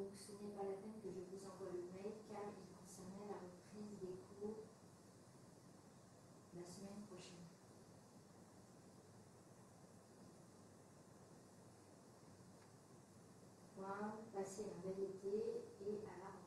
donc ce n'est pas la peine que je vous envoie le mail car il concernait la reprise des cours la semaine prochaine. Passer un bel été et à la rentrée.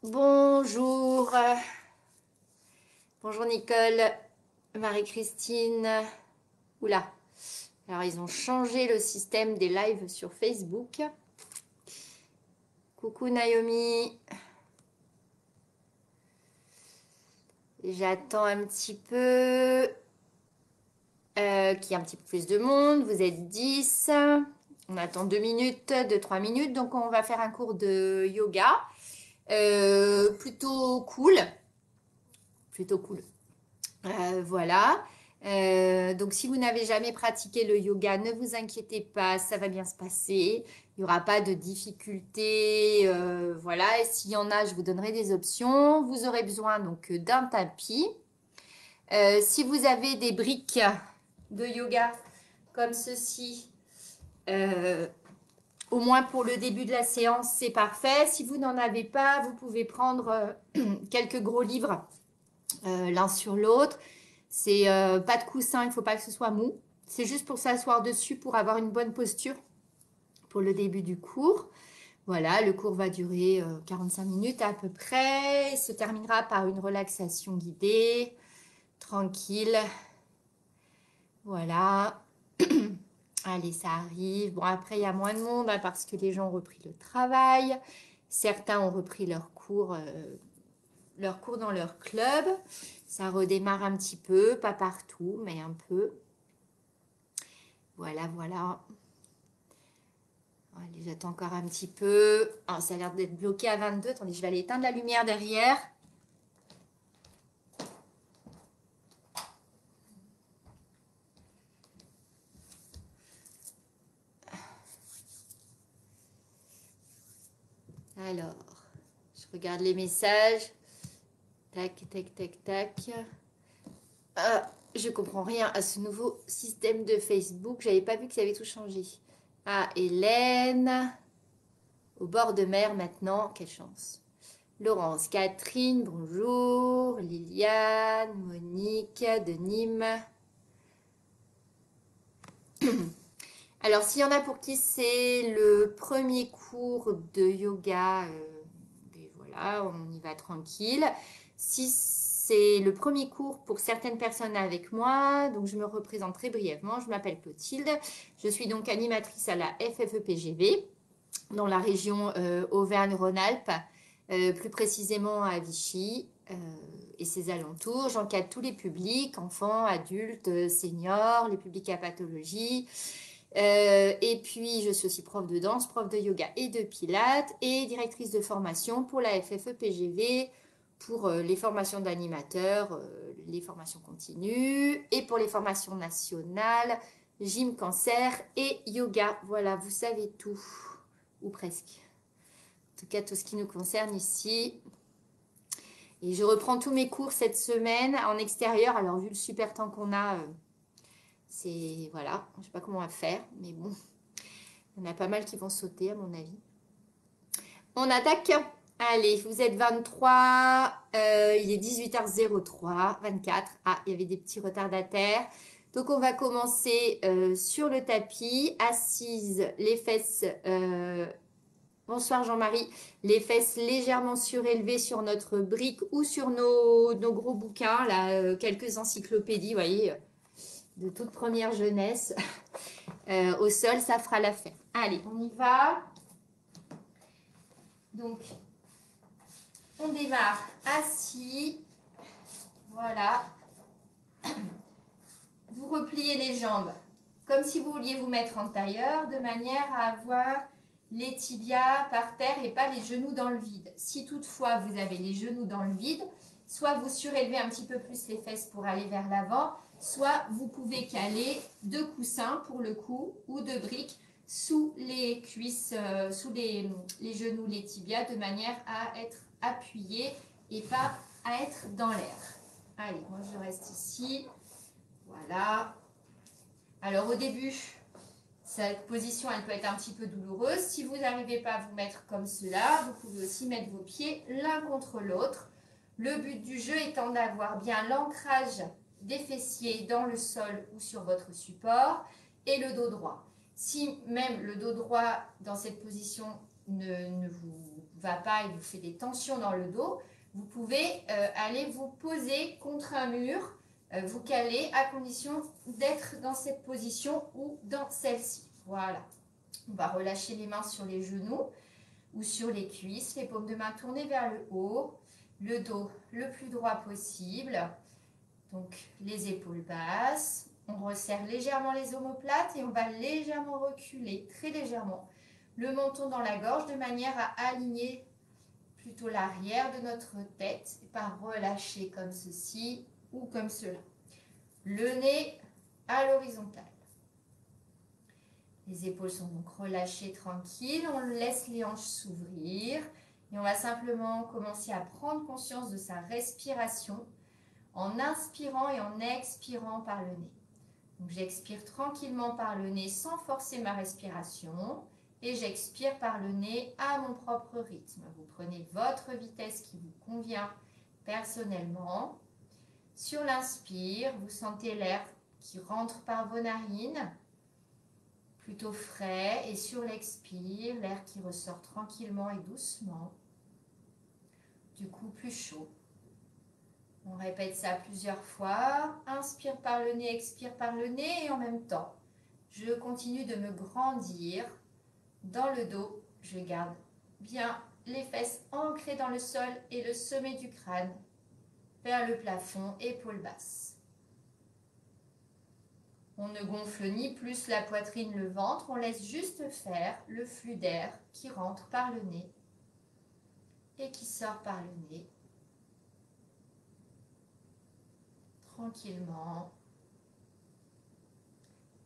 Bonjour. Bonjour Nicole, Marie-Christine. Oula. Alors ils ont changé le système des lives sur Facebook. Coucou Naomi. J'attends un petit peu qu'il y ait un petit peu plus de monde. Vous êtes 10. On attend 2 minutes, 2-3 minutes. Donc on va faire un cours de yoga. Plutôt cool. Plutôt cool. Voilà. Donc si vous n'avez jamais pratiqué le yoga, ne vous inquiétez pas, ça va bien se passer. Il n'y aura pas de difficultés. Voilà. Et s'il y en a, je vous donnerai des options. Vous aurez besoin donc d'un tapis. Si vous avez des briques de yoga comme ceci, au moins pour le début de la séance, c'est parfait. Si vous n'en avez pas, vous pouvez prendre quelques gros livres l'un sur l'autre. C'est pas de coussin, il ne faut pas que ce soit mou. C'est juste pour s'asseoir dessus pour avoir une bonne posture pour le début du cours. Voilà, le cours va durer 45 minutes à peu près. Il se terminera par une relaxation guidée, tranquille. Voilà. Allez, ça arrive. Bon, après, il y a moins de monde hein, parce que les gens ont repris le travail. Certains ont repris leurs cours dans leur club. Ça redémarre un petit peu, pas partout, mais un peu. Voilà, voilà. Allez, j'attends encore un petit peu. Oh, ça a l'air d'être bloqué à 22. Attendez, je vais aller éteindre la lumière derrière. Alors, je regarde les messages. Tac, tac, tac, tac. Je comprends rien à ce nouveau système de Facebook. J'avais pas vu que ça avait tout changé. Ah, Hélène. Au bord de mer maintenant. Quelle chance. Laurence, Catherine, bonjour. Liliane, Monique de Nîmes. Alors, s'il y en a pour qui c'est le premier cours de yoga, voilà, on y va tranquille. Si c'est le premier cours pour certaines personnes avec moi, donc je me représente très brièvement. Je m'appelle Clotilde. Je suis donc animatrice à la FFEPGV dans la région Auvergne-Rhône-Alpes, plus précisément à Vichy et ses alentours. J'encadre tous les publics, enfants, adultes, seniors, les publics à pathologie. Et puis, je suis aussi prof de danse, prof de yoga et de pilates et directrice de formation pour la FFEPGV, pour les formations d'animateurs, les formations continues et pour les formations nationales, gym, cancer et yoga. Voilà, vous savez tout, ou presque. En tout cas, tout ce qui nous concerne ici. Et je reprends tous mes cours cette semaine en extérieur. Alors, vu le super temps qu'on a... c'est, voilà, je ne sais pas comment on va faire, mais bon, il y en a pas mal qui vont sauter à mon avis. On attaque. Allez, vous êtes 23, il est 18h03, 24. Ah, il y avait des petits retardataires. Donc, on va commencer sur le tapis, assise, les fesses... bonsoir Jean-Marie. Les fesses légèrement surélevées sur notre brique ou sur nos gros bouquins, là, quelques encyclopédies, vous voyez, de toute première jeunesse. Au sol, ça fera l'affaire. Allez, on y va. Donc, on démarre assis. Voilà. Vous repliez les jambes comme si vous vouliez vous mettre en tailleur de manière à avoir les tibias par terre et pas les genoux dans le vide. Si toutefois vous avez les genoux dans le vide, soit vous surélevez un petit peu plus les fesses pour aller vers l'avant, soit vous pouvez caler 2 coussins pour le cou ou 2 briques sous les cuisses, sous les genoux, les tibias, de manière à être appuyé et pas à être dans l'air. Allez, moi je reste ici. Voilà. Alors au début, cette position, elle peut être un petit peu douloureuse. Si vous n'arrivez pas à vous mettre comme cela, vous pouvez aussi mettre vos pieds l'un contre l'autre. Le but du jeu étant d'avoir bien l'ancrage des fessiers dans le sol ou sur votre support et le dos droit. Si même le dos droit dans cette position ne vous va pas et vous fait des tensions dans le dos, vous pouvez aller vous poser contre un mur, vous caler à condition d'être dans cette position ou dans celle-ci. Voilà. On va relâcher les mains sur les genoux ou sur les cuisses, les paumes de main tournées vers le haut, le dos le plus droit possible. Donc les épaules basses. On resserre légèrement les omoplates et on va légèrement reculer, très légèrement, le menton dans la gorge de manière à aligner plutôt l'arrière de notre tête et pas relâcher comme ceci ou comme cela. Le nez à l'horizontale. Les épaules sont donc relâchées, tranquilles. On laisse les hanches s'ouvrir et on va simplement commencer à prendre conscience de sa respiration en inspirant et en expirant par le nez. Donc j'expire tranquillement par le nez sans forcer ma respiration et j'expire par le nez à mon propre rythme. Vous prenez votre vitesse qui vous convient personnellement. Sur l'inspire, vous sentez l'air qui rentre par vos narines, plutôt frais, et sur l'expire, l'air qui ressort tranquillement et doucement, du coup plus chaud. On répète ça plusieurs fois. Inspire par le nez, expire par le nez, et en même temps, je continue de me grandir dans le dos. Je garde bien les fesses ancrées dans le sol et le sommet du crâne vers le plafond, épaules basses. On ne gonfle ni plus la poitrine, le ventre, on laisse juste faire le flux d'air qui rentre par le nez et qui sort par le nez. Tranquillement.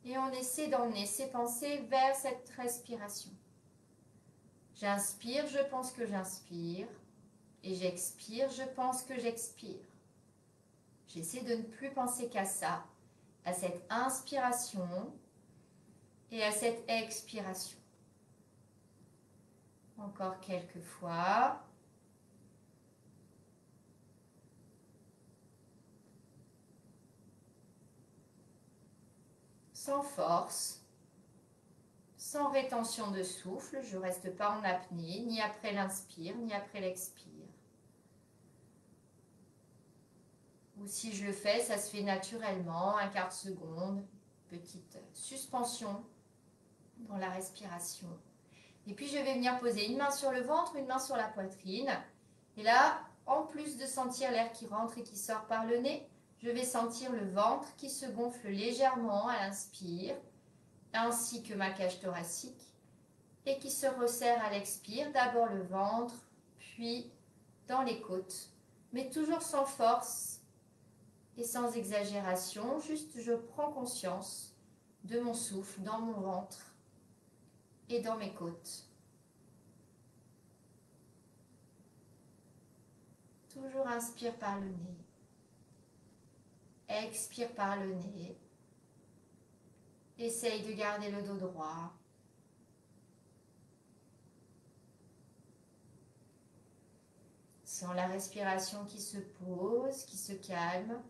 Et on essaie d'emmener ses pensées vers cette respiration. J'inspire, je pense que j'inspire. Et j'expire, je pense que j'expire. J'essaie de ne plus penser qu'à ça, à cette inspiration et à cette expiration. Encore quelques fois. Sans force, sans rétention de souffle, je ne reste pas en apnée, ni après l'inspire, ni après l'expire. Ou si je le fais, ça se fait naturellement, un quart de seconde, petite suspension dans la respiration. Et puis je vais venir poser une main sur le ventre, une main sur la poitrine. Et là, en plus de sentir l'air qui rentre et qui sort par le nez, je vais sentir le ventre qui se gonfle légèrement à l'inspire, ainsi que ma cage thoracique, et qui se resserre à l'expire, d'abord le ventre, puis dans les côtes, mais toujours sans force et sans exagération, juste je prends conscience de mon souffle dans mon ventre et dans mes côtes. Toujours inspire par le nez, expire par le nez, essaye de garder le dos droit. Sens la respiration qui se pose, qui se calme.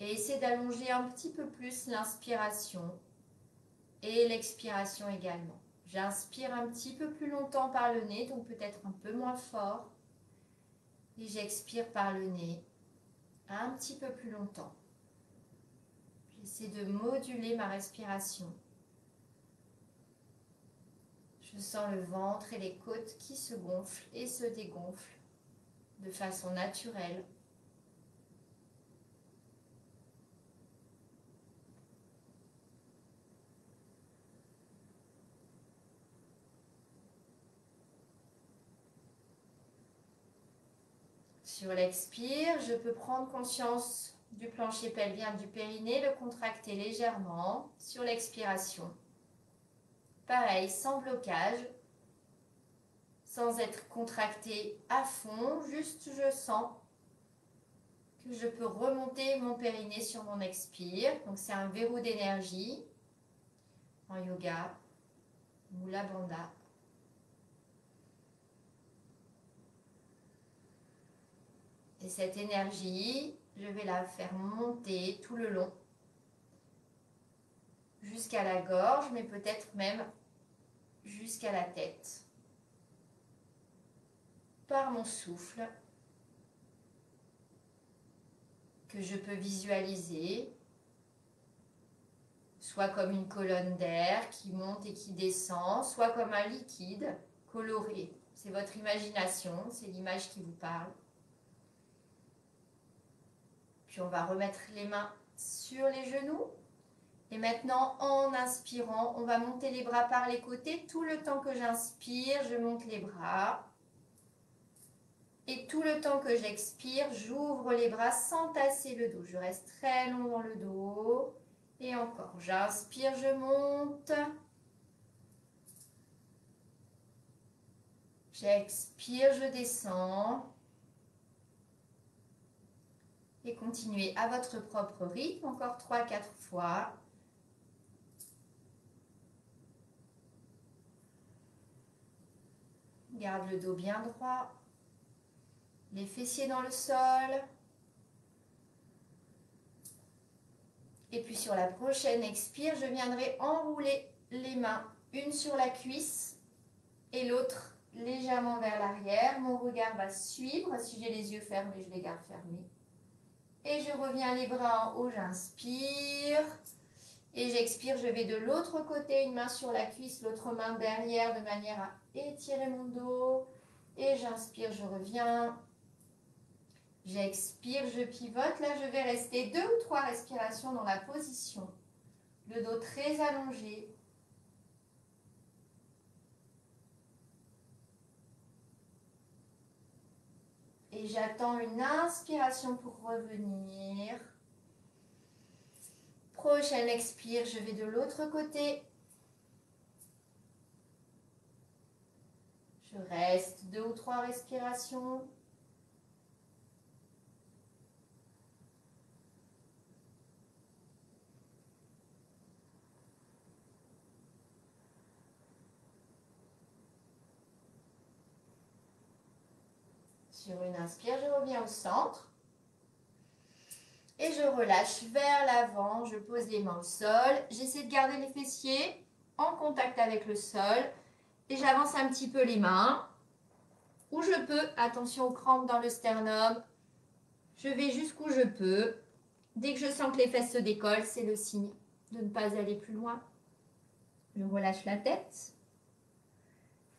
Et essaie d'allonger un petit peu plus l'inspiration et l'expiration également. J'inspire un petit peu plus longtemps par le nez, donc peut-être un peu moins fort. Et j'expire par le nez un petit peu plus longtemps. J'essaie de moduler ma respiration. Je sens le ventre et les côtes qui se gonflent et se dégonflent de façon naturelle. Sur l'expire, je peux prendre conscience du plancher pelvien, du périnée, le contracter légèrement. Sur l'expiration, pareil, sans blocage, sans être contracté à fond, juste je sens que je peux remonter mon périnée sur mon expire. Donc c'est un verrou d'énergie en yoga, Mula Bandha. Et cette énergie, je vais la faire monter tout le long, jusqu'à la gorge, mais peut-être même jusqu'à la tête. Par mon souffle, que je peux visualiser, soit comme une colonne d'air qui monte et qui descend, soit comme un liquide coloré. C'est votre imagination, c'est l'image qui vous parle. Puis on va remettre les mains sur les genoux. Et maintenant, en inspirant, on va monter les bras par les côtés. Tout le temps que j'inspire, je monte les bras. Et tout le temps que j'expire, j'ouvre les bras sans tasser le dos. Je reste très long dans le dos. Et encore, j'inspire, je monte. J'expire, je descends. Et continuez à votre propre rythme, encore 3-4 fois. Garde le dos bien droit. Les fessiers dans le sol. Et puis sur la prochaine expire, je viendrai enrouler les mains, une sur la cuisse et l'autre légèrement vers l'arrière. Mon regard va suivre. Si j'ai les yeux fermés, je les garde fermés. Et je reviens les bras en haut, j'inspire. Et j'expire, je vais de l'autre côté, une main sur la cuisse, l'autre main derrière, de manière à étirer mon dos. Et j'inspire, je reviens. J'expire, je pivote. Là, je vais rester 2 ou 3 respirations dans la position. Le dos très allongé. Et j'attends une inspiration pour revenir. Prochaine expire, je vais de l'autre côté. Je reste 2 ou 3 respirations. Sur une inspire, je reviens au centre. Et je relâche vers l'avant. Je pose les mains au sol. J'essaie de garder les fessiers en contact avec le sol. Et j'avance un petit peu les mains. Où je peux. Attention aux crampes dans le sternum. Je vais jusqu'où je peux. Dès que je sens que les fesses se décollent, c'est le signe de ne pas aller plus loin. Je relâche la tête.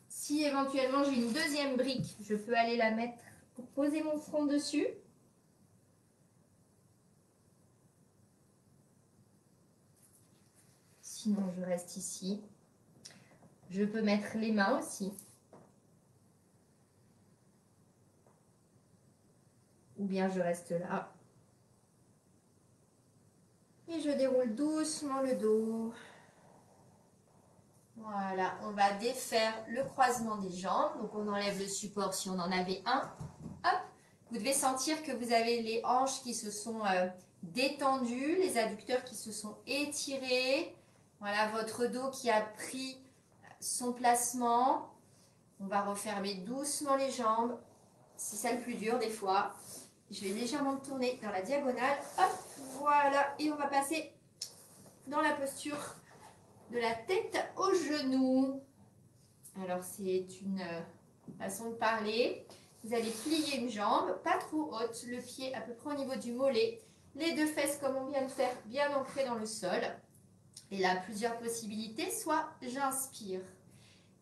Si éventuellement j'ai une deuxième brique, je peux aller la mettre pour poser mon front dessus. Sinon, je reste ici. Je peux mettre les mains aussi. Ou bien je reste là. Et je déroule doucement le dos. Voilà, on va défaire le croisement des jambes. Donc on enlève le support si on en avait un. Hop, vous devez sentir que vous avez les hanches qui se sont détendues, les adducteurs qui se sont étirés. Voilà, votre dos qui a pris son placement. On va refermer doucement les jambes. C'est ça le plus dur des fois. Je vais légèrement tourner dans la diagonale. Hop, voilà. Et on va passer dans la posture de la tête aux genoux. Alors, c'est une façon de parler. Vous allez plier une jambe, pas trop haute, le pied à peu près au niveau du mollet. Les 2 fesses, comme on vient de faire, bien ancrées dans le sol. Et là, plusieurs possibilités. Soit j'inspire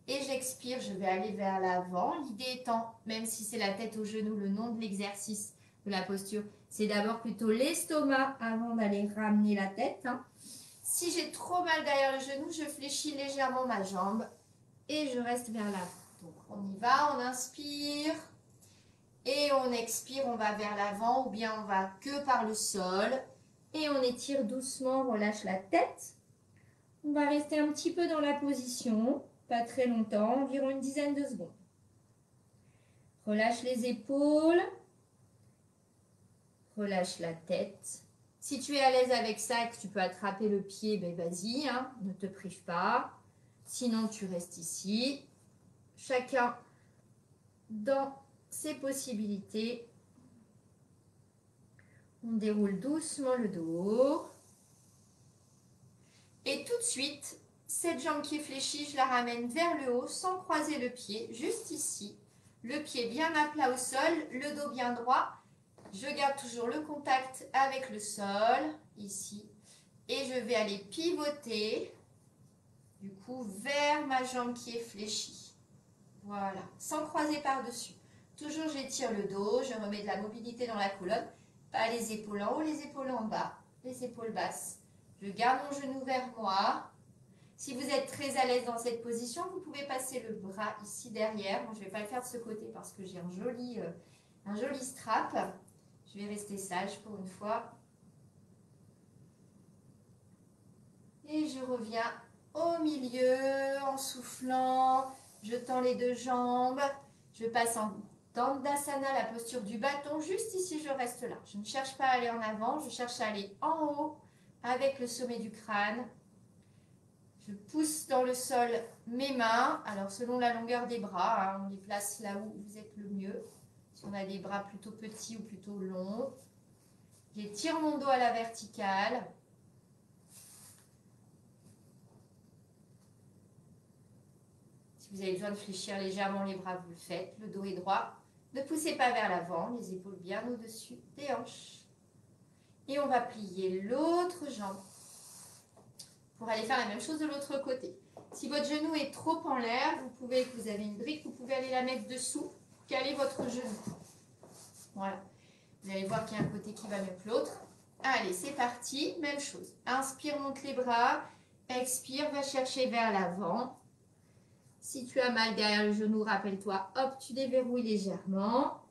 et j'expire, je vais aller vers l'avant. L'idée étant, même si c'est la tête aux genoux, le nom de l'exercice de la posture, c'est d'abord plutôt l'estomac avant d'aller ramener la tête. Si j'ai trop mal derrière le genou, je fléchis légèrement ma jambe et je reste vers l'avant. Donc on y va, on inspire Et on expire, on va vers l'avant ou bien on va que par le sol. Et on étire doucement, on relâche la tête. On va rester un petit peu dans la position, pas très longtemps, environ une dizaine de secondes. Relâche les épaules. Relâche la tête. Si tu es à l'aise avec ça et que tu peux attraper le pied, ben vas-y, hein, ne te prive pas. Sinon, tu restes ici. Chacun dans ses possibilités. On déroule doucement le dos. Et tout de suite, cette jambe qui est fléchie, je la ramène vers le haut sans croiser le pied, juste ici. Le pied bien à plat au sol, le dos bien droit. Je garde toujours le contact avec le sol, ici. Et je vais aller pivoter, du coup, vers ma jambe qui est fléchie. Voilà, sans croiser par-dessus. Toujours, j'étire le dos, je remets de la mobilité dans la colonne. Pas les épaules en haut, les épaules en bas, les épaules basses. Je garde mon genou vers moi. Si vous êtes très à l'aise dans cette position, vous pouvez passer le bras ici derrière. Moi, je ne vais pas le faire de ce côté parce que j'ai un joli strap. Je vais rester sage pour une fois. Et je reviens au milieu en soufflant. Je tends les deux jambes. Je passe en Dandasana, la posture du bâton. Juste ici, je reste là. Je ne cherche pas à aller en avant. Je cherche à aller en haut avec le sommet du crâne. Je pousse dans le sol mes mains. Alors, selon la longueur des bras, hein, on les place là où vous êtes le mieux. Si on a des bras plutôt petits ou plutôt longs. J'étire mon dos à la verticale. Si vous avez besoin de fléchir légèrement les bras, vous le faites. Le dos est droit. Ne poussez pas vers l'avant, les épaules bien au-dessus des hanches. Et on va plier l'autre jambe pour aller faire la même chose de l'autre côté. Si votre genou est trop en l'air, vous avez une brique, vous pouvez aller la mettre dessous, caler votre genou. Voilà. Vous allez voir qu'il y a un côté qui va mieux que l'autre. Allez, c'est parti. Même chose. Inspire, monte les bras. Expire, va chercher vers l'avant. Si tu as mal derrière le genou, rappelle-toi, hop, tu déverrouilles légèrement.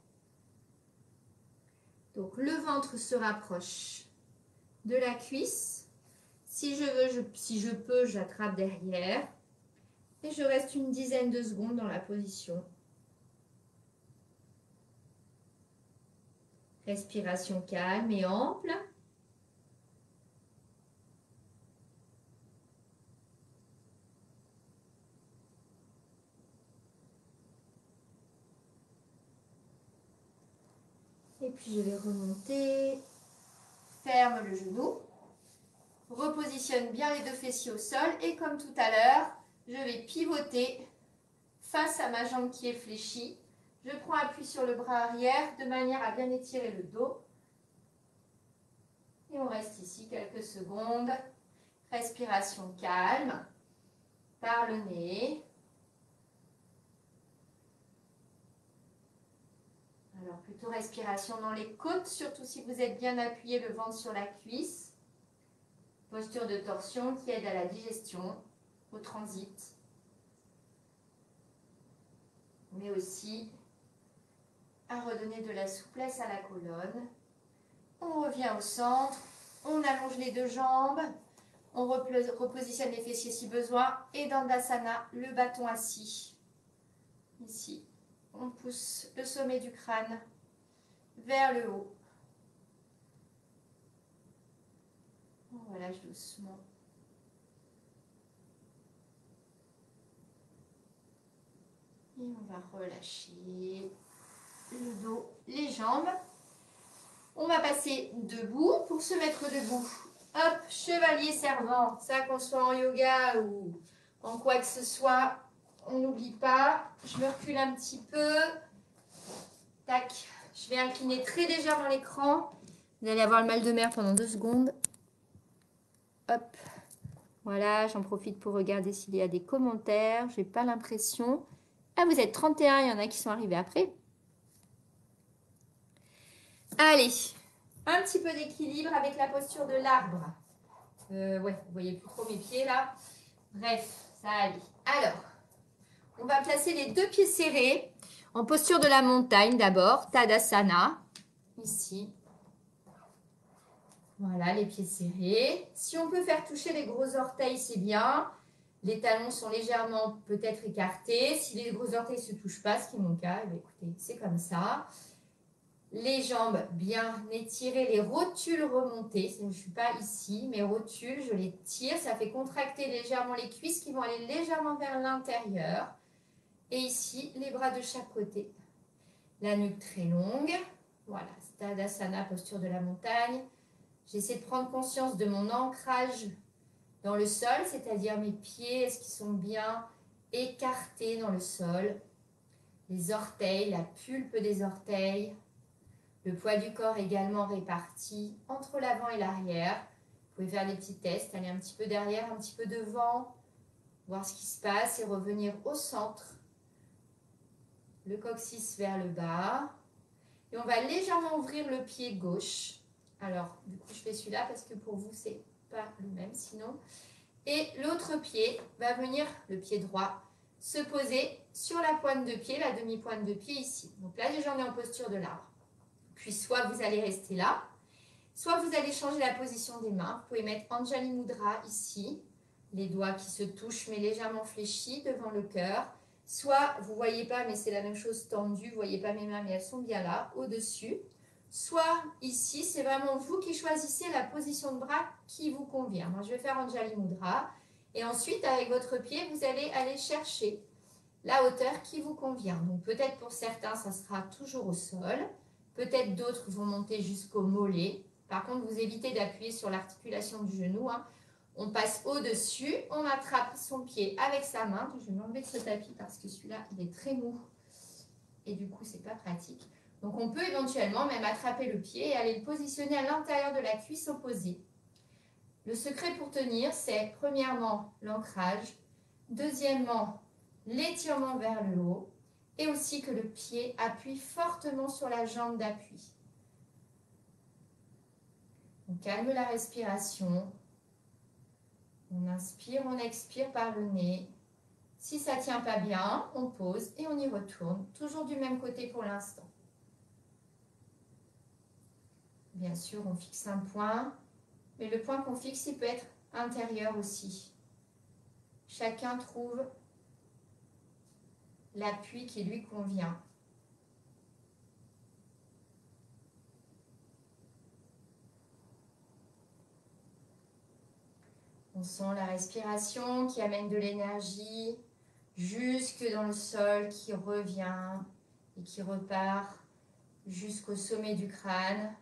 Donc, le ventre se rapproche de la cuisse. Si je peux, j'attrape derrière. Et je reste une dizaine de secondes dans la position. Respiration calme et ample. Et puis je vais remonter. Ferme le genou. Repositionne bien les deux fessiers au sol. Et comme tout à l'heure, je vais pivoter face à ma jambe qui est fléchie. Je prends appui sur le bras arrière de manière à bien étirer le dos. Et on reste ici quelques secondes. Respiration calme par le nez. Alors plutôt respiration dans les côtes, surtout si vous êtes bien appuyé le ventre sur la cuisse. Posture de torsion qui aide à la digestion, au transit. Mais aussi à redonner de la souplesse à la colonne. On revient au centre, on allonge les deux jambes, on repositionne les fessiers si besoin. Et dans Dandasana, le bâton assis. Ici, on pousse le sommet du crâne vers le haut. On relâche doucement. Et on va relâcher le dos, les jambes. On va passer debout pour se mettre debout. Hop, chevalier servant. Ça, qu'on soit en yoga ou en quoi que ce soit, on n'oublie pas. Je me recule un petit peu. Tac. Je vais incliner très légèrement l'écran. Vous allez avoir le mal de mer pendant 2 secondes. Hop. Voilà, j'en profite pour regarder s'il y a des commentaires. Je n'ai pas l'impression. Ah, vous êtes 31, il y en a qui sont arrivés après. Allez, un petit peu d'équilibre avec la posture de l'arbre. Ouais, vous voyez plus trop mes pieds là. Bref, ça allait. Alors, on va placer les deux pieds serrés. En posture de la montagne d'abord, Tadasana, ici. Voilà, les pieds serrés. Si on peut faire toucher les gros orteils, c'est bien. Les talons sont légèrement peut-être écartés. Si les gros orteils ne se touchent pas, ce qui est mon cas, écoutez, c'est comme ça. Les jambes bien étirées, les rotules remontées. Je ne suis pas ici, mes rotules, je les tire. Ça fait contracter légèrement les cuisses qui vont aller légèrement vers l'intérieur. Et ici, les bras de chaque côté. La nuque très longue. Voilà, Tadasana, posture de la montagne. J'essaie de prendre conscience de mon ancrage dans le sol, c'est-à-dire mes pieds, est-ce qu'ils sont bien écartés dans le sol. Les orteils, la pulpe des orteils. Le poids du corps également réparti entre l'avant et l'arrière. Vous pouvez faire des petits tests, aller un petit peu derrière, un petit peu devant, voir ce qui se passe et revenir au centre. Le coccyx vers le bas. Et on va légèrement ouvrir le pied gauche. Alors, du coup, je fais celui-là parce que pour vous, c'est pas le même sinon. Et l'autre pied va venir, le pied droit, se poser sur la pointe de pied, la demi-pointe de pied ici. Donc là, j'en ai en posture de l'arbre. Puis soit vous allez rester là, soit vous allez changer la position des mains. Vous pouvez mettre Anjali Mudra ici, les doigts qui se touchent mais légèrement fléchis devant le cœur. Soit vous ne voyez pas, mais c'est la même chose tendue, vous ne voyez pas mes mains, mais elles sont bien là, au-dessus. Soit ici, c'est vraiment vous qui choisissez la position de bras qui vous convient. Moi, je vais faire Anjali Mudra. Et ensuite, avec votre pied, vous allez aller chercher la hauteur qui vous convient. Donc peut-être pour certains, ça sera toujours au sol. Peut-être d'autres vont monter jusqu'au mollet. Par contre, vous évitez d'appuyer sur l'articulation du genou. Hein. On passe au-dessus, on attrape son pied avec sa main. Je vais m'enlever de ce tapis parce que celui-là, il est très mou. Et du coup, c'est pas pratique. Donc, on peut éventuellement même attraper le pied et aller le positionner à l'intérieur de la cuisse opposée. Le secret pour tenir, c'est premièrement l'ancrage. Deuxièmement, l'étirement vers le haut. Et aussi que le pied appuie fortement sur la jambe d'appui. On calme la respiration. On inspire, on expire par le nez. Si ça ne tient pas bien, on pose et on y retourne. Toujours du même côté pour l'instant. Bien sûr, on fixe un point. Mais le point qu'on fixe, il peut être intérieur aussi. Chacun trouve l'appui qui lui convient. On sent la respiration qui amène de l'énergie jusque dans le sol, qui revient et qui repart jusqu'au sommet du crâne.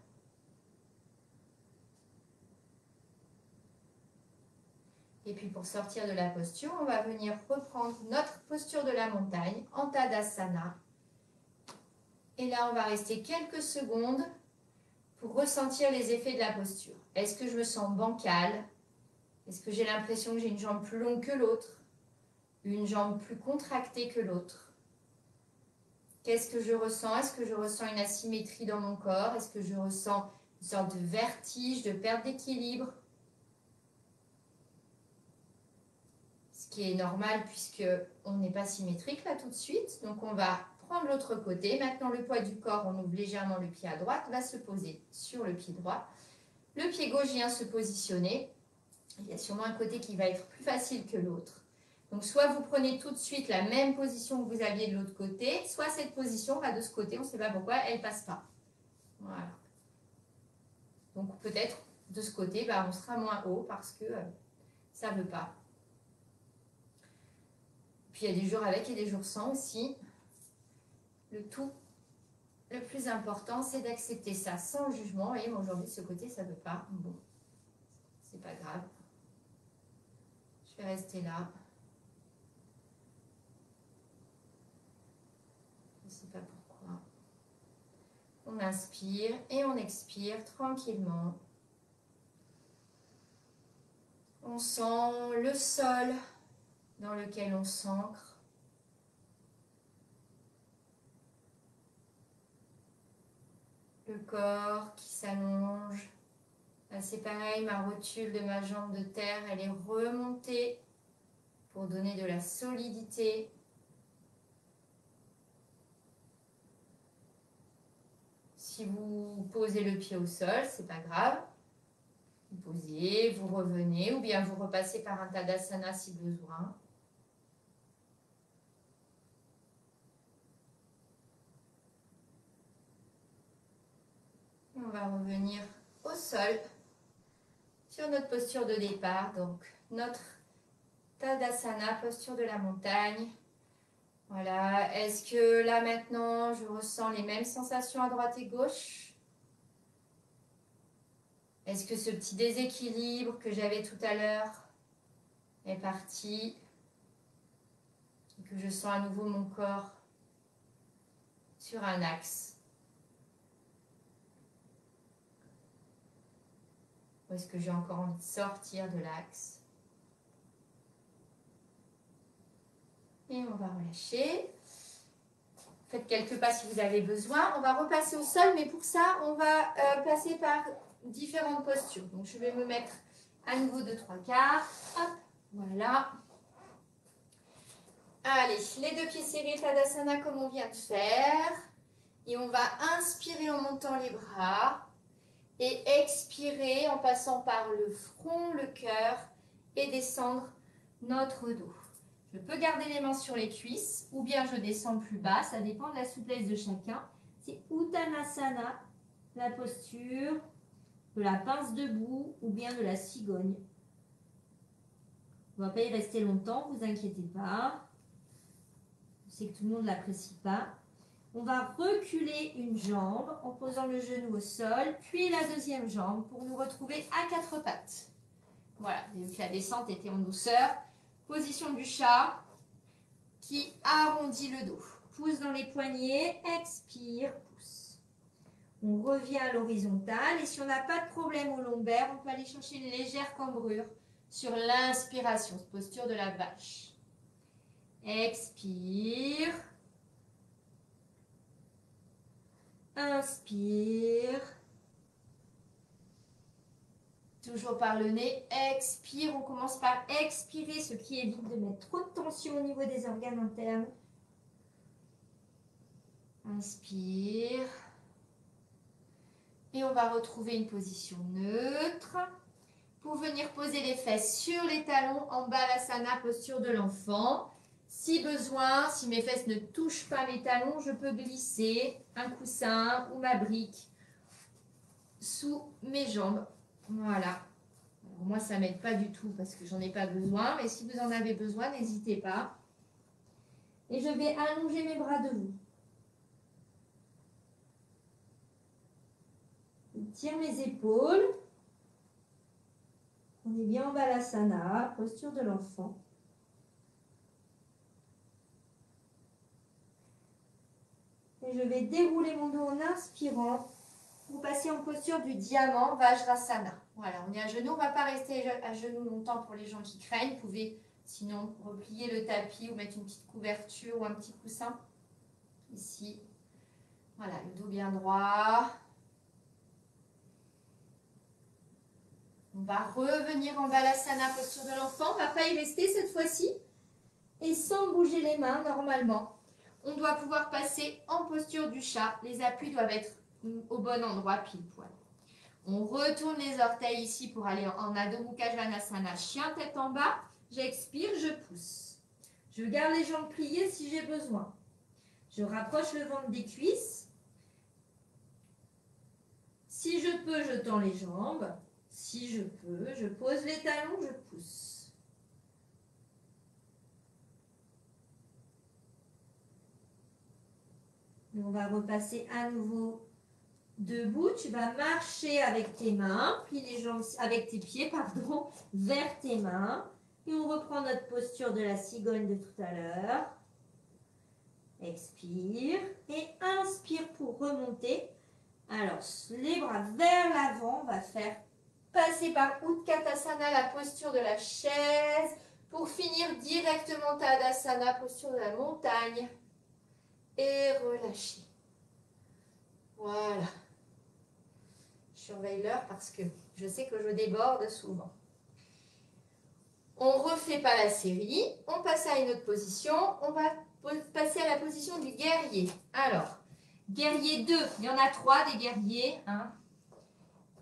Et puis pour sortir de la posture, on va venir reprendre notre posture de la montagne en Tadasana. Et là, on va rester quelques secondes pour ressentir les effets de la posture. Est-ce que je me sens bancale? Est-ce que j'ai l'impression que j'ai une jambe plus longue que l'autre? Une jambe plus contractée que l'autre? Qu'est-ce que je ressens? Est-ce que je ressens une asymétrie dans mon corps? Est-ce que je ressens une sorte de vertige, de perte d'équilibre? Ce qui est normal puisque on n'est pas symétrique là tout de suite. Donc on va prendre l'autre côté. Maintenant le poids du corps, on ouvre légèrement le pied à droite, va se poser sur le pied droit. Le pied gauche vient se positionner. Il y a sûrement un côté qui va être plus facile que l'autre. Donc soit vous prenez tout de suite la même position que vous aviez de l'autre côté, soit cette position va de ce côté, on ne sait pas pourquoi, elle ne passe pas. Voilà. Donc peut-être de ce côté, on sera moins haut parce que ça ne veut pas. Puis il y a des jours avec et des jours sans aussi. Le tout, le plus important, c'est d'accepter ça sans jugement. Et aujourd'hui, ce côté, ça ne veut pas. Bon, c'est pas grave. Je vais rester là. Je ne sais pas pourquoi. On inspire et on expire tranquillement. On sent le sol dans lequel on s'ancre. Le corps qui s'allonge. Là, c'est pareil, ma rotule de ma jambe de terre, elle est remontée pour donner de la solidité. si vous posez le pied au sol, c'est pas grave. Vous posez, vous revenez ou bien vous repassez par un Tadasana si besoin. On va revenir au sol sur notre posture de départ, donc notre Tadasana, posture de la montagne. Voilà, est-ce que là maintenant je ressens les mêmes sensations à droite et gauche? Est-ce que ce petit déséquilibre que j'avais tout à l'heure est parti? Et que je sens à nouveau mon corps sur un axe? Ou est-ce que j'ai encore envie de sortir de l'axe? Et on va relâcher. Faites quelques pas si vous avez besoin. On va repasser au sol, mais pour ça, on va passer par différentes postures. Donc, je vais me mettre à nouveau de 3/4. Hop, voilà. Allez, les deux pieds serrés, Tadasana comme on vient de faire. Et on va inspirer en montant les bras. Et expirer en passant par le front, le cœur et descendre notre dos. Je peux garder les mains sur les cuisses ou bien je descends plus bas, ça dépend de la souplesse de chacun. C'est Uttanasana, la posture de la pince debout ou bien de la cigogne. On ne va pas y rester longtemps, vous inquiétez pas. Je sais que tout le monde ne l'apprécie pas. On va reculer une jambe en posant le genou au sol, puis la deuxième jambe pour nous retrouver à 4 pattes. Voilà, donc la descente était en douceur. Position du chat qui arrondit le dos. Pouce dans les poignets, expire, pouce. On revient à l'horizontale et si on n'a pas de problème au lombaire, on peut aller chercher une légère cambrure sur l'inspiration, posture de la vache. Expire. Inspire. Toujours par le nez. Expire. On commence par expirer, ce qui évite de mettre trop de tension au niveau des organes internes. Inspire. Et on va retrouver une position neutre. Pour venir poser les fesses sur les talons en Balasana, posture de l'enfant. Si besoin, si mes fesses ne touchent pas mes talons, je peux glisser un coussin ou ma brique sous mes jambes. Voilà. Alors moi, ça ne m'aide pas du tout parce que j'en ai pas besoin. Mais si vous en avez besoin, n'hésitez pas. Et je vais allonger mes bras devant. Je tire mes épaules. On est bien en Balasana, posture de l'enfant. Et je vais dérouler mon dos en inspirant pour passer en posture du diamant, Vajrasana. Voilà, on est à genoux, on ne va pas rester à genoux longtemps pour les gens qui craignent. Vous pouvez sinon replier le tapis ou mettre une petite couverture ou un petit coussin. Ici, voilà, le dos bien droit. On va revenir en Balasana, posture de l'enfant. On ne va pas y rester cette fois-ci. Et sans bouger les mains, normalement, on doit pouvoir passer en posture du chat. Les appuis doivent être au bon endroit, pile poil. On retourne les orteils ici pour aller en Adho Mukha Svanasana, chien tête en bas. J'expire, je pousse. Je garde les jambes pliées si j'ai besoin. Je rapproche le ventre des cuisses. Si je peux, je tends les jambes. Si je peux, je pose les talons, je pousse. Et on va repasser à nouveau debout. Tu vas marcher avec tes mains, puis les jambes avec tes pieds, pardon, vers tes mains. Et on reprend notre posture de la cigogne de tout à l'heure. Expire et inspire pour remonter. Alors, les bras vers l'avant, on va faire passer par Utkatasana, la posture de la chaise, pour finir directement Tadasana, posture de la montagne. Et relâcher. Voilà. Je surveille l'heure parce que je sais que je déborde souvent. On ne refait pas la série. On passe à une autre position. On va passer à la position du guerrier. Alors, Guerrier 2, il y en a 3 des guerriers. Hein.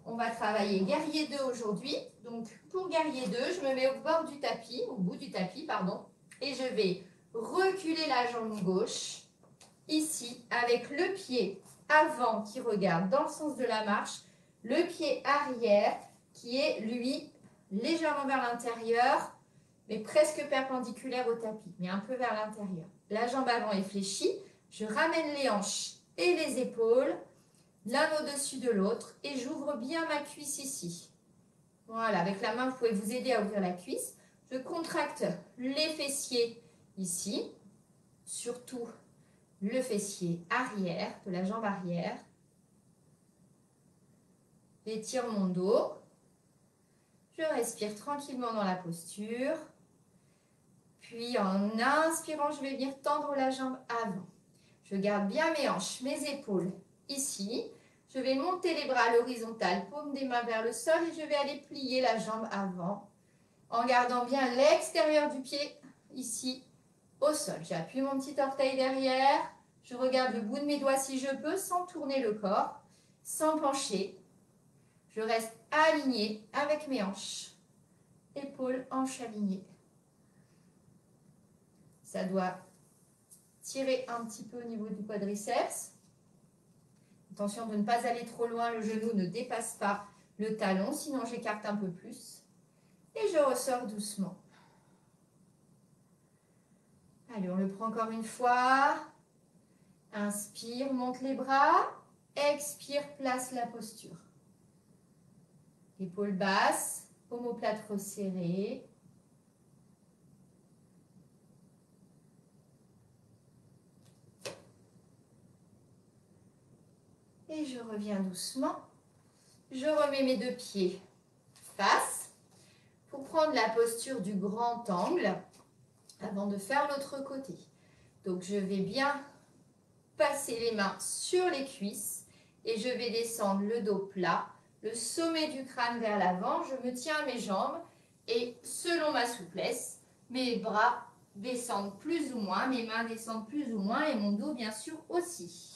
On va travailler guerrier 2 aujourd'hui. Donc, pour guerrier 2, je me mets au bord du tapis, au bout du tapis, pardon, et je vais reculer la jambe gauche, ici, avec le pied avant qui regarde dans le sens de la marche, le pied arrière qui est, lui, légèrement vers l'intérieur, mais presque perpendiculaire au tapis, mais un peu vers l'intérieur. La jambe avant est fléchie, je ramène les hanches et les épaules, l'un au-dessus de l'autre, et j'ouvre bien ma cuisse ici. Voilà, avec la main, vous pouvez vous aider à ouvrir la cuisse. Je contracte les fessiers ici, surtout le fessier arrière, de la jambe arrière. J'étire mon dos. Je respire tranquillement dans la posture. Puis en inspirant, je vais venir tendre la jambe avant. Je garde bien mes hanches, mes épaules ici. Je vais monter les bras à l'horizontale, paume des mains vers le sol et je vais aller plier la jambe avant en gardant bien l'extérieur du pied ici au sol. J'appuie mon petit orteil derrière. Je regarde le bout de mes doigts si je peux sans tourner le corps, sans pencher. Je reste alignée avec mes hanches. Épaules, hanches alignées. Ça doit tirer un petit peu au niveau du quadriceps. Attention de ne pas aller trop loin, le genou ne dépasse pas le talon, sinon j'écarte un peu plus. Et je ressors doucement. Allez, on le prend encore une fois. Inspire, monte les bras. Expire, place la posture. Épaules basses, omoplate resserrée. Et je reviens doucement. Je remets mes deux pieds face pour prendre la posture du grand angle avant de faire l'autre côté. Donc je vais bien passer les mains sur les cuisses et je vais descendre le dos plat, le sommet du crâne vers l'avant. Je me tiens à mes jambes et selon ma souplesse, mes bras descendent plus ou moins, mes mains descendent plus ou moins et mon dos bien sûr aussi.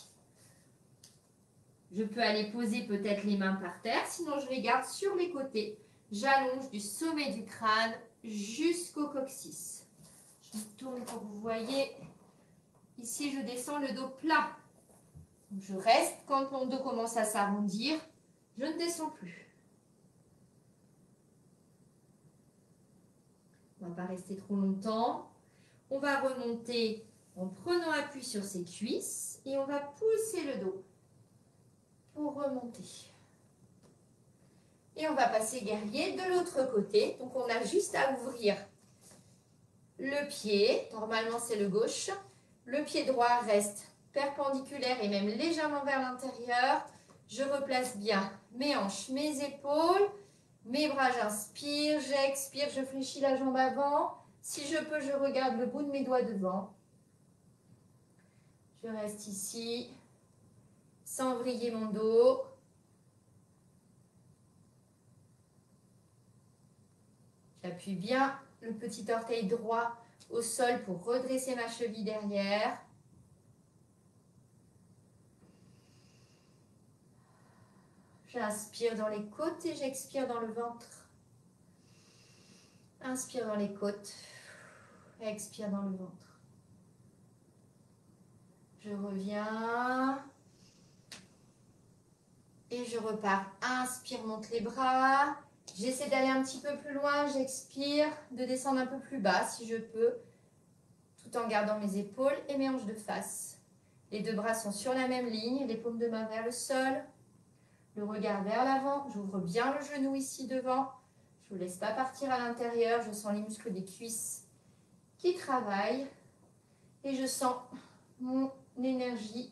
Je peux aller poser peut-être les mains par terre, sinon je les garde sur les côtés. J'allonge du sommet du crâne jusqu'au coccyx. Je me tourne pour que vous voyez. Ici, je descends le dos plat. Je reste. Quand mon dos commence à s'arrondir, je ne descends plus. On ne va pas rester trop longtemps. On va remonter en prenant appui sur ses cuisses et on va pousser le dos pour remonter. Et on va passer guerrier de l'autre côté. Donc, on a juste à ouvrir le pied. Normalement, c'est le gauche. Le pied droit reste perpendiculaire et même légèrement vers l'intérieur. Je replace bien mes hanches, mes épaules. Mes bras, j'inspire, j'expire, je fléchis la jambe avant. Si je peux, je regarde le bout de mes doigts devant. Je reste ici, sans vriller mon dos. J'appuie bien le petit orteil droit au sol pour redresser ma cheville derrière. J'inspire dans les côtes et j'expire dans le ventre. Inspire dans les côtes, expire dans le ventre. Je reviens. Et je repars. Inspire, monte les bras. J'essaie d'aller un petit peu plus loin. J'expire, de descendre un peu plus bas si je peux, tout en gardant mes épaules et mes hanches de face. Les deux bras sont sur la même ligne, les paumes de main vers le sol, le regard vers l'avant. J'ouvre bien le genou ici devant. Je ne vous laisse pas partir à l'intérieur. Je sens les muscles des cuisses qui travaillent. Et je sens mon énergie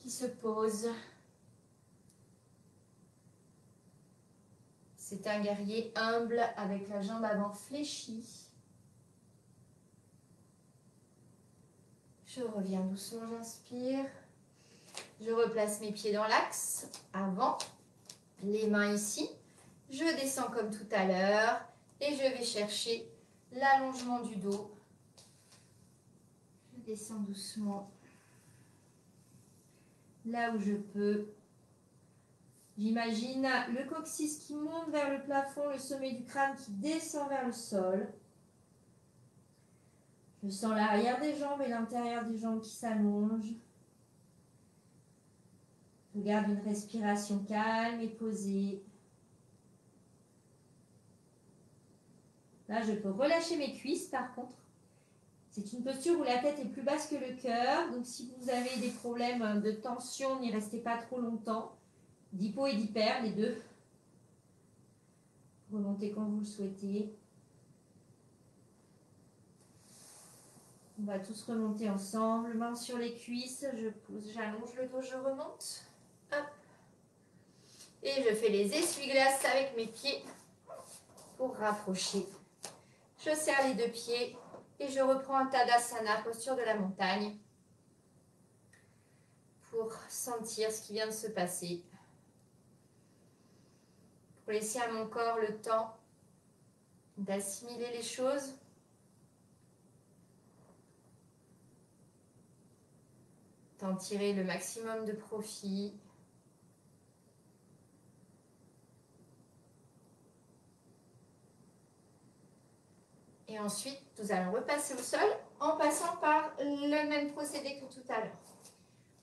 qui se pose. C'est un guerrier humble avec la jambe avant fléchie. Je reviens doucement, j'inspire. Je replace mes pieds dans l'axe, avant, les mains ici. Je descends comme tout à l'heure et je vais chercher l'allongement du dos. Je descends doucement. là où je peux. J'imagine le coccyx qui monte vers le plafond, le sommet du crâne qui descend vers le sol. Je sens l'arrière des jambes et l'intérieur des jambes qui s'allongent. Je garde une respiration calme et posée. Là, je peux relâcher mes cuisses par contre. C'est une posture où la tête est plus basse que le cœur. Donc si vous avez des problèmes de tension, n'y restez pas trop longtemps. D'hypo et d'hyper, les deux. Remontez quand vous le souhaitez. On va tous remonter ensemble. Main sur les cuisses, je pousse, j'allonge le dos, je remonte. Hop. Et je fais les essuie-glaces avec mes pieds pour rapprocher. Je serre les deux pieds et je reprends un Tadasana, posture de la montagne, pour sentir ce qui vient de se passer. Pour laisser à mon corps le temps d'assimiler les choses. D'en tirer le maximum de profit. Et ensuite, nous allons repasser au sol en passant par le même procédé que tout à l'heure.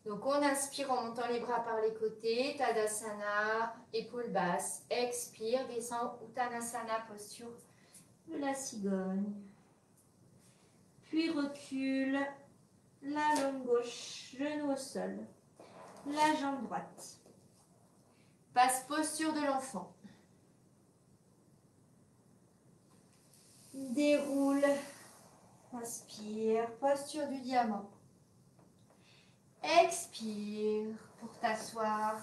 Donc, on inspire en montant les bras par les côtés, Tadasana, épaules basses. Expire, descend, Uttanasana, posture de la cigogne. Puis recule, la jambe gauche, genou au sol, la jambe droite. Passe posture de l'enfant. Déroule, inspire, posture du diamant. Expire pour t'asseoir.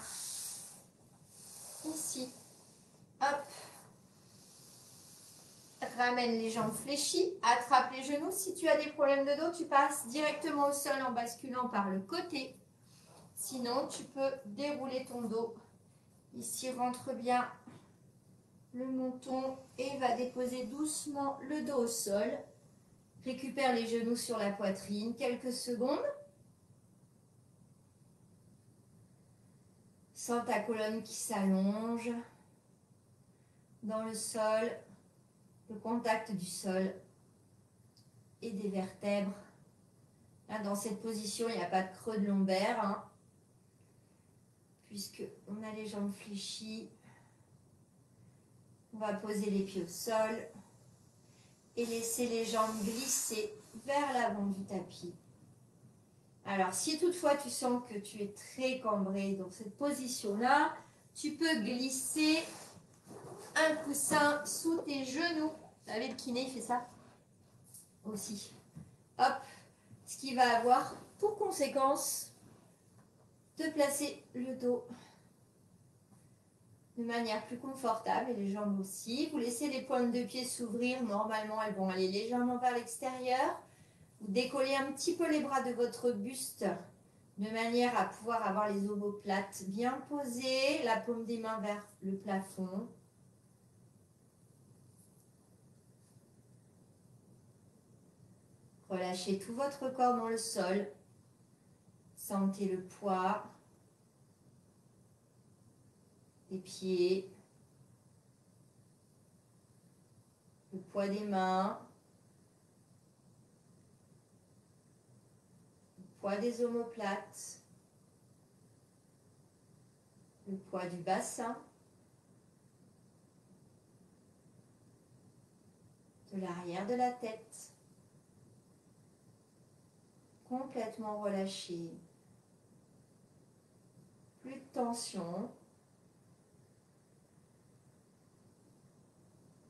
Ici. Hop. Ramène les jambes fléchies, attrape les genoux. Si tu as des problèmes de dos, tu passes directement au sol en basculant par le côté. Sinon, tu peux dérouler ton dos. Ici, rentre bien le menton et va déposer doucement le dos au sol. Récupère les genoux sur la poitrine. Quelques secondes. Sens ta colonne qui s'allonge dans le sol, le contact du sol et des vertèbres. Là, dans cette position, il n'y a pas de creux de lombaire, hein, puisqu'on a les jambes fléchies. On va poser les pieds au sol et laisser les jambes glisser vers l'avant du tapis. Alors, si toutefois tu sens que tu es très cambré dans cette position-là, tu peux glisser un coussin sous tes genoux. Vous savez, le kiné fait ça aussi. Hop, ce qui va avoir pour conséquence de placer le dos de manière plus confortable et les jambes aussi. Vous laissez les pointes de pied s'ouvrir. Normalement, elles vont aller légèrement vers l'extérieur. Vous décollez un petit peu les bras de votre buste de manière à pouvoir avoir les omoplates bien posées, la paume des mains vers le plafond. Relâchez tout votre corps dans le sol. Sentez le poids des pieds, le poids des mains, le poids des omoplates, le poids du bassin, de l'arrière de la tête, complètement relâché. Plus de tension.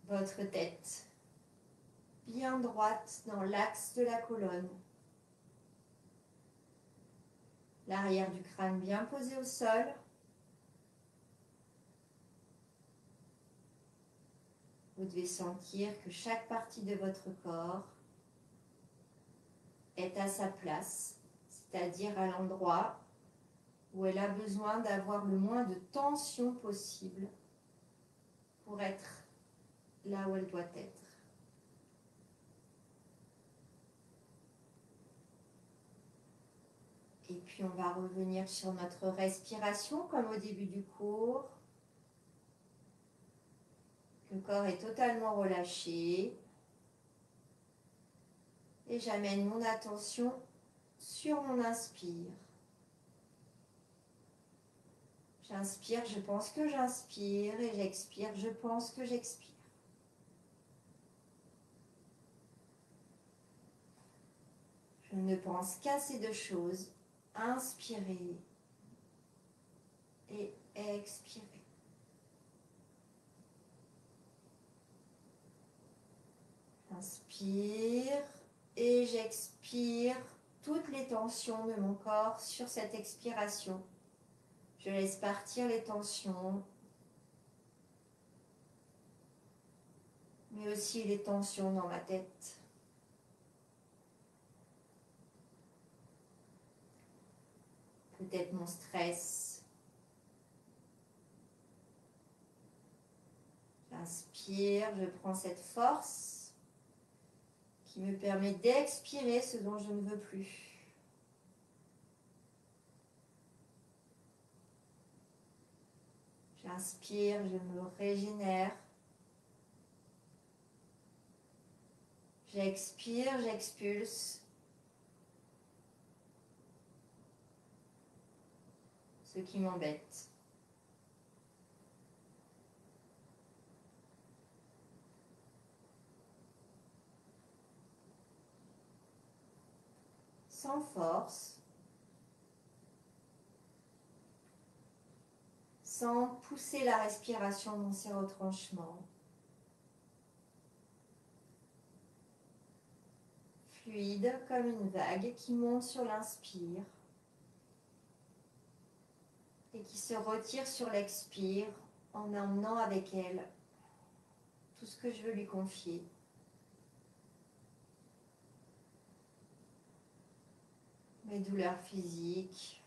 Votre tête bien droite dans l'axe de la colonne. L'arrière du crâne bien posé au sol. Vous devez sentir que chaque partie de votre corps est à sa place, c'est-à-dire à l'endroit où elle a besoin d'avoir le moins de tension possible pour être là où elle doit être. Et puis on va revenir sur notre respiration comme au début du cours. Le corps est totalement relâché. Et j'amène mon attention sur mon inspire. J'inspire, je pense que j'inspire, et j'expire, je pense que j'expire. Je ne pense qu'à ces deux choses, inspirer et expirer. J'inspire et j'expire toutes les tensions de mon corps sur cette expiration. Je laisse partir les tensions, mais aussi les tensions dans ma tête. Peut-être mon stress. J'inspire, je prends cette force qui me permet d'expirer ce dont je ne veux plus. J'inspire, je me régénère. J'expire, j'expulse ce qui m'embête. Sans force, sans pousser la respiration dans ses retranchements. Fluide comme une vague qui monte sur l'inspire et qui se retire sur l'expire en emmenant avec elle tout ce que je veux lui confier. Mes douleurs physiques,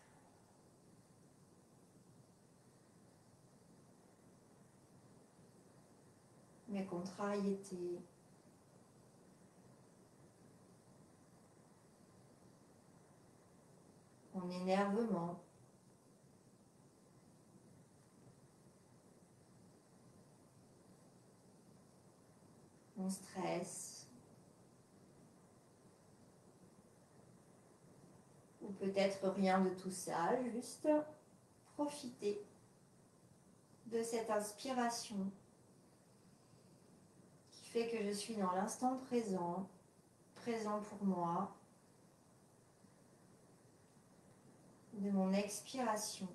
mes contrariétés, mon énervement, mon stress, ou peut-être rien de tout ça, juste profiter de cette inspiration qui fait que je suis dans l'instant présent, présent pour moi, de mon expiration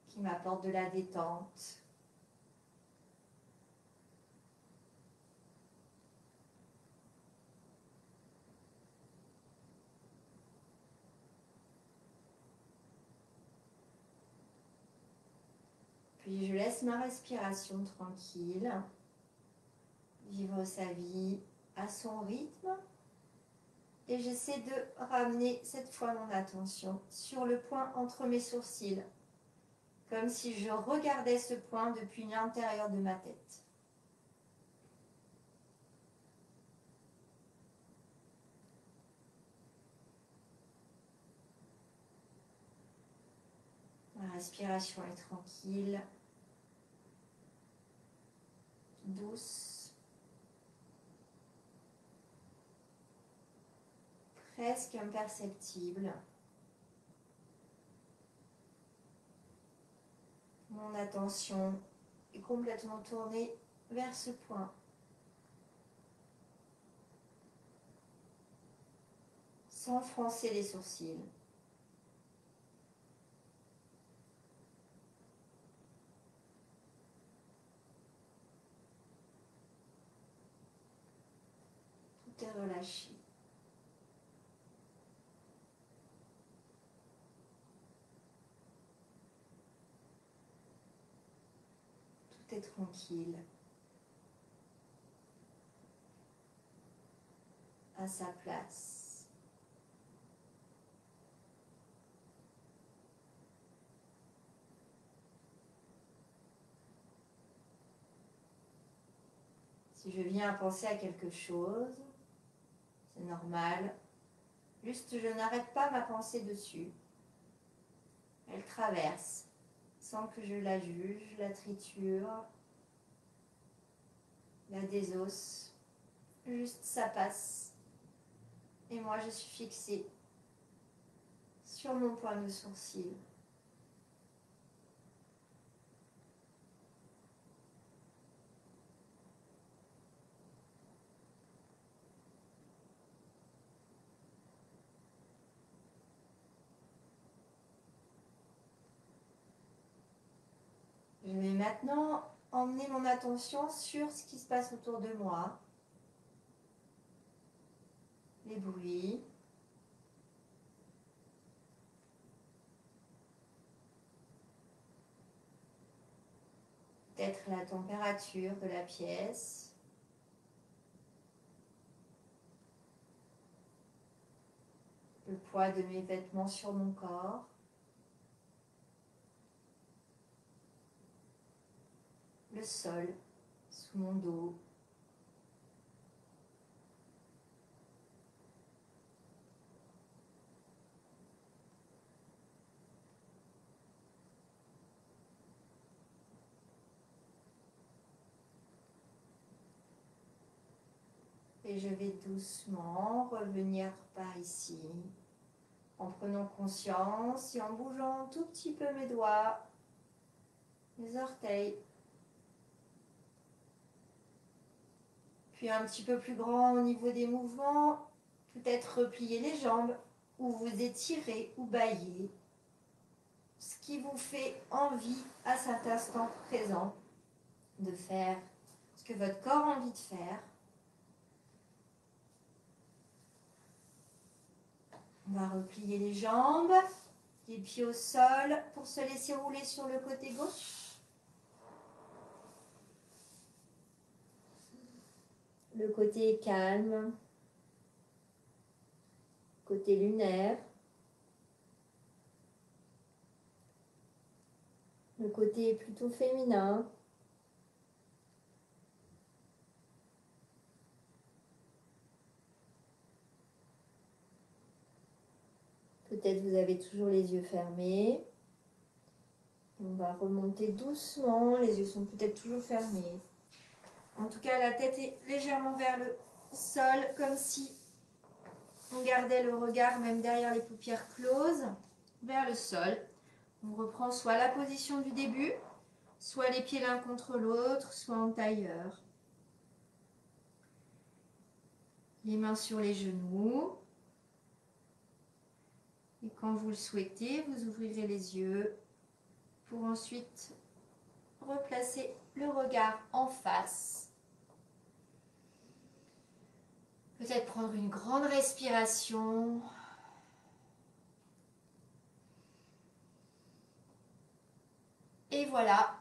qui m'apporte de la détente. Puis je laisse ma respiration tranquille, vivre sa vie à son rythme. Et j'essaie de ramener cette fois mon attention sur le point entre mes sourcils, comme si je regardais ce point depuis l'intérieur de ma tête. Ma respiration est tranquille, douce, presque imperceptible. Mon attention est complètement tournée vers ce point, sans froncer les sourcils. Tout est relâché. Tout est tranquille, à sa place. Si je viens à penser à quelque chose, c'est normal, Juste, je n'arrête pas ma pensée dessus. Elle traverse, sans que je la juge, la triture, la désosse. Juste, ça passe. Et moi, je suis fixée sur mon point de sourcil. Je vais maintenant emmener mon attention sur ce qui se passe autour de moi. Les bruits. Peut-être la température de la pièce. Le poids de mes vêtements sur mon corps. Le sol sous mon dos. Et je vais doucement revenir par ici, en prenant conscience et en bougeant un tout petit peu mes doigts, mes orteils. Puis un petit peu plus grand au niveau des mouvements, peut-être replier les jambes, ou vous étirer ou bailler. Ce qui vous fait envie à cet instant présent de faire, ce que votre corps a envie de faire. On va replier les jambes, les pieds au sol pour se laisser rouler sur le côté gauche. Le côté est calme, côté lunaire. Le côté est plutôt féminin. Peut-être vous avez toujours les yeux fermés. On va remonter doucement. Les yeux sont peut-être toujours fermés. En tout cas, la tête est légèrement vers le sol, comme si on gardait le regard, même derrière les paupières closes, vers le sol. On reprend soit la position du début, soit les pieds l'un contre l'autre, soit en tailleur. Les mains sur les genoux. Et quand vous le souhaitez, vous ouvrirez les yeux pour ensuite replacer le regard en face. Peut-être prendre une grande respiration. Et voilà,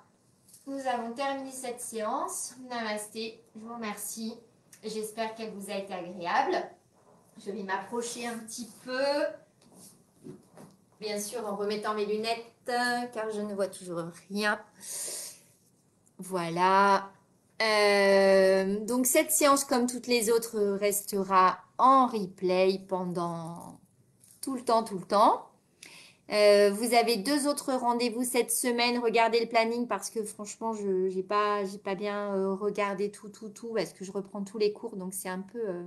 nous avons terminé cette séance. Namasté, je vous remercie. J'espère qu'elle vous a été agréable. Je vais m'approcher un petit peu. Bien sûr, en remettant mes lunettes, car je ne vois toujours rien. Voilà. Donc cette séance, comme toutes les autres, restera en replay pendant tout le temps. Vous avez 2 autres rendez-vous cette semaine. Regardez le planning parce que franchement, je n'ai pas bien regardé tout parce que je reprends tous les cours. Donc c'est un peu,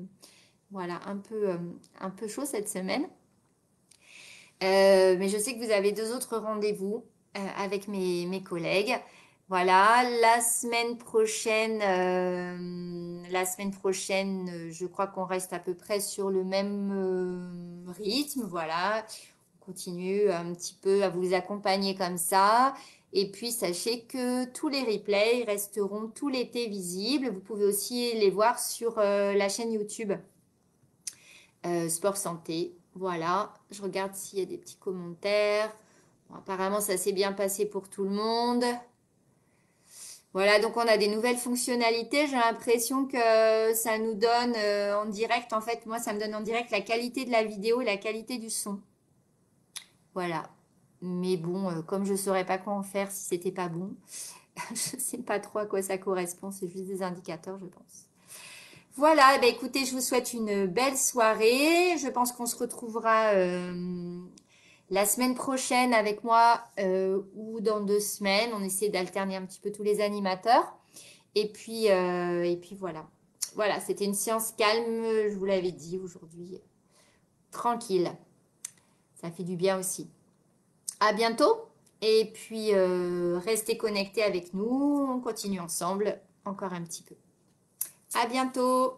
voilà, un peu chaud cette semaine. Mais je sais que vous avez 2 autres rendez-vous avec mes collègues. Voilà, la semaine prochaine, je crois qu'on reste à peu près sur le même rythme. Voilà, on continue un petit peu à vous accompagner comme ça. Et puis, sachez que tous les replays resteront tout l'été visibles. Vous pouvez aussi les voir sur la chaîne YouTube Sport Santé. Voilà, je regarde s'il y a des petits commentaires. Bon, apparemment, ça s'est bien passé pour tout le monde. Voilà, donc on a des nouvelles fonctionnalités. J'ai l'impression que ça nous donne en direct, en fait, moi, ça me donne en direct la qualité de la vidéo et la qualité du son. Voilà. Mais bon, comme je ne saurais pas quoi en faire si c'était pas bon, je ne sais pas trop à quoi ça correspond. C'est juste des indicateurs, je pense. Voilà, bah écoutez, je vous souhaite une belle soirée. Je pense qu'on se retrouvera la semaine prochaine avec moi ou dans 2 semaines. On essaie d'alterner un petit peu tous les animateurs. Et puis voilà. Voilà, c'était une séance calme, je vous l'avais dit aujourd'hui. Tranquille. Ça fait du bien aussi. À bientôt. Et puis restez connectés avec nous. On continue ensemble encore un petit peu. À bientôt.